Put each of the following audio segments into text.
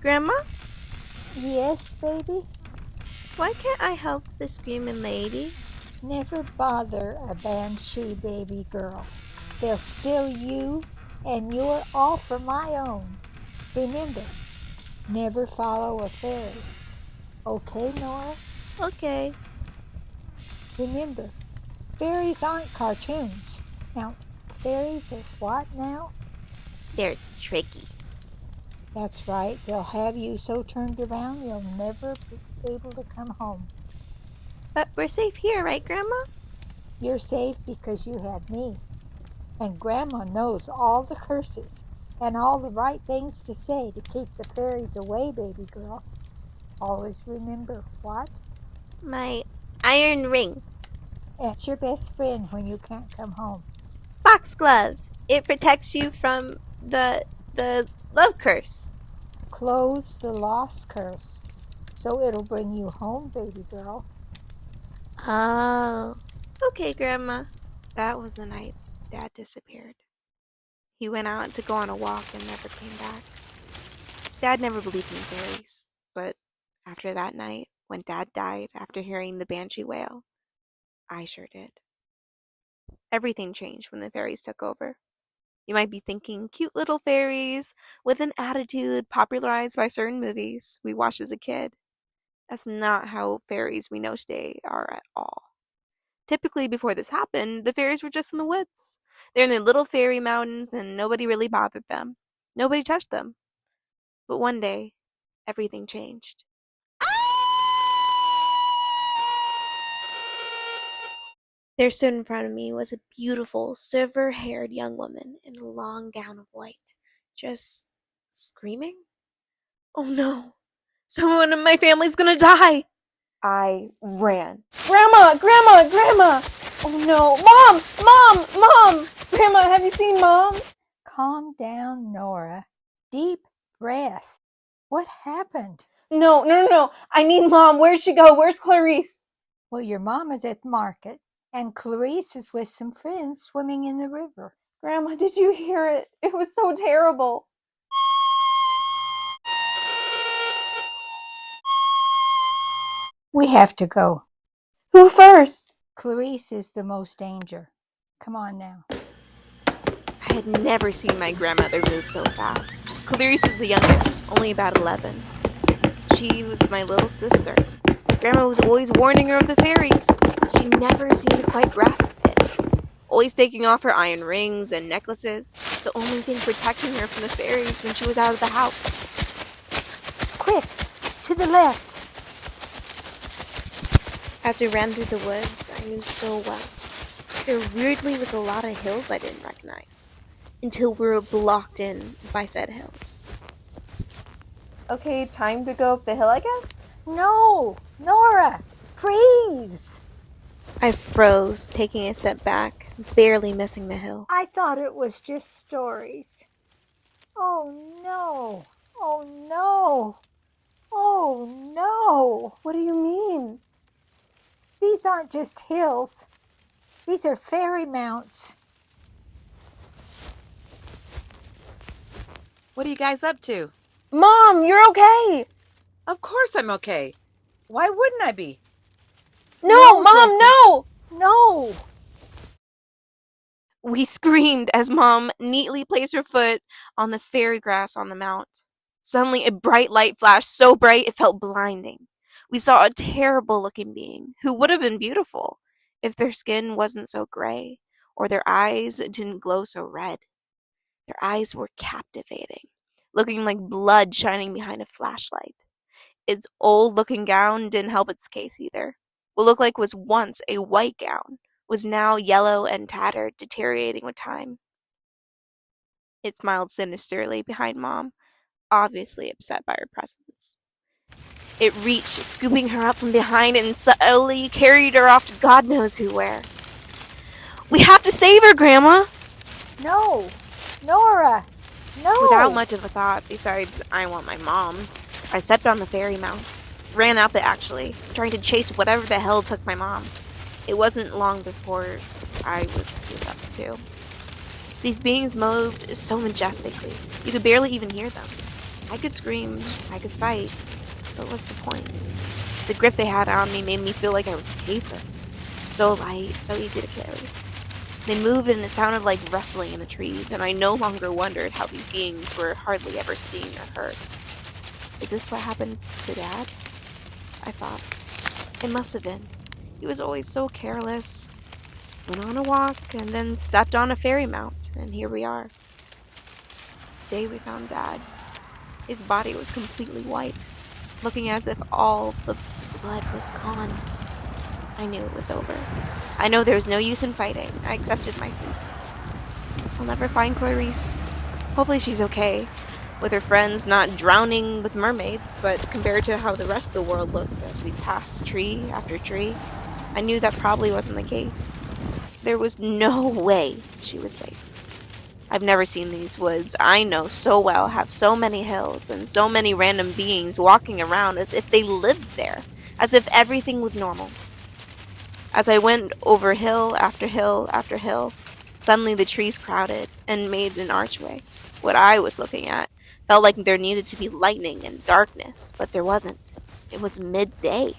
Grandma, Yes, baby? why can't I help the screaming lady? Never bother a banshee baby girl. They'll steal you, and you're all for my own. Remember, never follow a fairy. Okay, Nora? Okay. Remember, fairies aren't cartoons. Now, fairies are what now? They're tricky. That's right, they'll have you so turned around you'll never be able to come home. But we're safe here, right, Grandma? You're safe because you have me. And Grandma knows all the curses and all the right things to say to keep the fairies away, baby girl. Always remember what? My iron ring. And it's your best friend when you can't come home. Foxglove. It protects you from the love curse. Close the lost curse so it'll bring you home, baby girl. Oh. Okay, Grandma. That was the night Dad disappeared. He went out to go on a walk and never came back. Dad never believed in fairies, but after that night, when Dad died after hearing the banshee wail, I sure did. Everything changed when the fairies took over. You might be thinking cute little fairies with an attitude popularized by certain movies we watched as a kid. That's not how fairies we know today are at all. Typically, before this happened, the fairies were just in the woods. They're in the little fairy mountains and nobody really bothered them. Nobody touched them. But one day, everything changed. There stood in front of me was a beautiful, silver-haired young woman in a long gown of white, just screaming. Oh no, someone in my family's gonna die! I ran. Grandma! Grandma! Grandma! Oh no, Mom! Grandma, have you seen Mom? Calm down, Nora. Deep breath. What happened? No. I need Mom. Where'd she go? Where's Clarice? Well, your mom is at the market, and Clarice is with some friends swimming in the river. Grandma, did you hear it? It was so terrible. We have to go. Who first? Clarice is the most danger. Come on now. I had never seen my grandmother move so fast. Clarice was the youngest, only about 11. She was my little sister. Grandma was always warning her of the fairies. She never seemed to quite grasp it. Always taking off her iron rings and necklaces, the only thing protecting her from the fairies when she was out of the house. Quick! To the left! As we ran through the woods, I knew so well. There weirdly was a lot of hills I didn't recognize, until we were blocked in by said hills. Okay, time to go up the hill, I guess? No! Nora! Freeze! I froze, taking a step back, barely missing the hill. I thought it was just stories. Oh no! Oh no! Oh no! What do you mean? These aren't just hills. These are fairy mounts. What are you guys up to? Mom, you're okay! Of course I'm okay. Why wouldn't I be? No, Mom, Jessie. no! No! We screamed as Mom neatly placed her foot on the fairy grass on the mount. Suddenly, a bright light flashed so bright it felt blinding. We saw a terrible-looking being who would have been beautiful if their skin wasn't so gray or their eyes didn't glow so red. Their eyes were captivating, looking like blood shining behind a flashlight. Its old-looking gown didn't help its case either. What looked like was once a white gown was now yellow and tattered, deteriorating with time. It smiled sinisterly behind Mom, obviously upset by her presence. It reached, scooping her up from behind and subtly carried her off to God knows who where. We have to save her, Grandma! No! Nora! No! Without much of a thought, besides I want my mom, I stepped on the fairy mount. Ran up it, actually, trying to chase whatever the hell took my mom. It wasn't long before I was scooped up, too. These beings moved so majestically, you could barely even hear them. I could scream, I could fight, but what's the point? The grip they had on me made me feel like I was paper. So light, so easy to carry. They moved and it sounded like rustling in the trees, and I no longer wondered how these beings were hardly ever seen or heard. Is this what happened to Dad? I thought. It must have been. He was always so careless. Went on a walk and then stepped on a fairy mount, and here we are. The day we found Dad, his body was completely white, looking as if all the blood was gone. I knew it was over. I know there was no use in fighting. I accepted my fate. I'll never find Clarice. Hopefully she's okay, with her friends not drowning with mermaids, but compared to how the rest of the world looked as we passed tree after tree, I knew that probably wasn't the case. There was no way she was safe. I've never seen these woods I know so well have so many hills and so many random beings walking around as if they lived there, as if everything was normal. As I went over hill after hill after hill, suddenly the trees crowded and made an archway. What I was looking at felt like there needed to be lightning and darkness, but there wasn't. It was midday.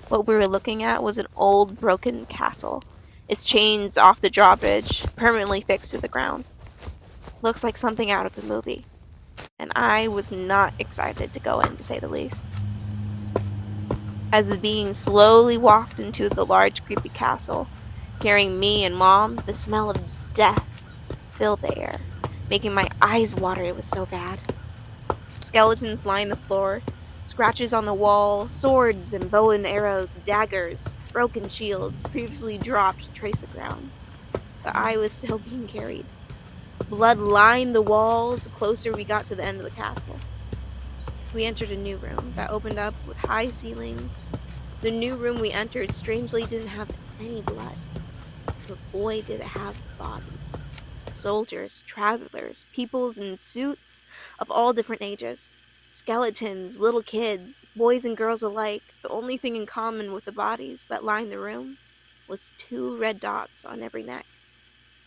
What we were looking at was an old, broken castle, its chains off the drawbridge, permanently fixed to the ground. Looks like something out of a movie, and I was not excited to go in, to say the least. As the being slowly walked into the large, creepy castle, carrying me and Mom, the smell of death filled the air, making my eyes water. It was so bad. Skeletons lined the floor, scratches on the wall, swords and bow and arrows, daggers, broken shields previously dropped trace the ground. But I was still being carried. Blood lined the walls the closer we got to the end of the castle. We entered a new room that opened up with high ceilings. The new room we entered strangely didn't have any blood, but boy did it have bodies. Soldiers, travelers, peoples in suits of all different ages. Skeletons, little kids, boys and girls alike. The only thing in common with the bodies that lined the room was 2 red dots on every neck.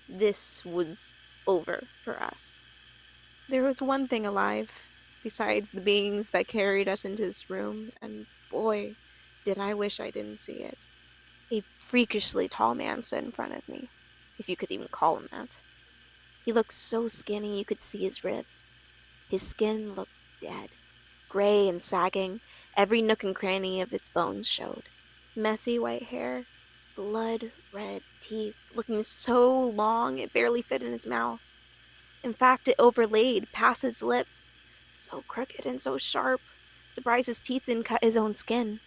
This was over for us. There was one thing alive, besides the beings that carried us into this room, and boy, did I wish I didn't see it. A freakishly tall man stood in front of me, if you could even call him that. He looked so skinny you could see his ribs. His skin looked dead, gray and sagging. Every nook and cranny of its bones showed. Messy white hair, blood-red teeth, looking so long it barely fit in his mouth. In fact, it overlaid past his lips, so crooked and so sharp. Surprised his teeth didn't cut his own skin.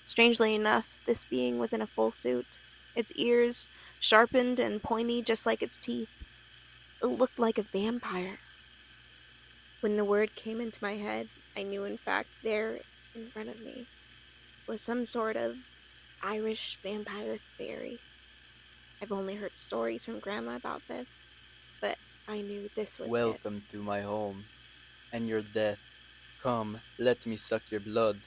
Strangely enough, this being was in a full suit, its ears sharpened and pointy just like its teeth. It looked like a vampire. When the word came into my head, I knew in fact there in front of me was some sort of Irish vampire fairy. I've only heard stories from Grandma about this, but I knew this was it. Welcome to my home and your death. Come, let me suck your blood.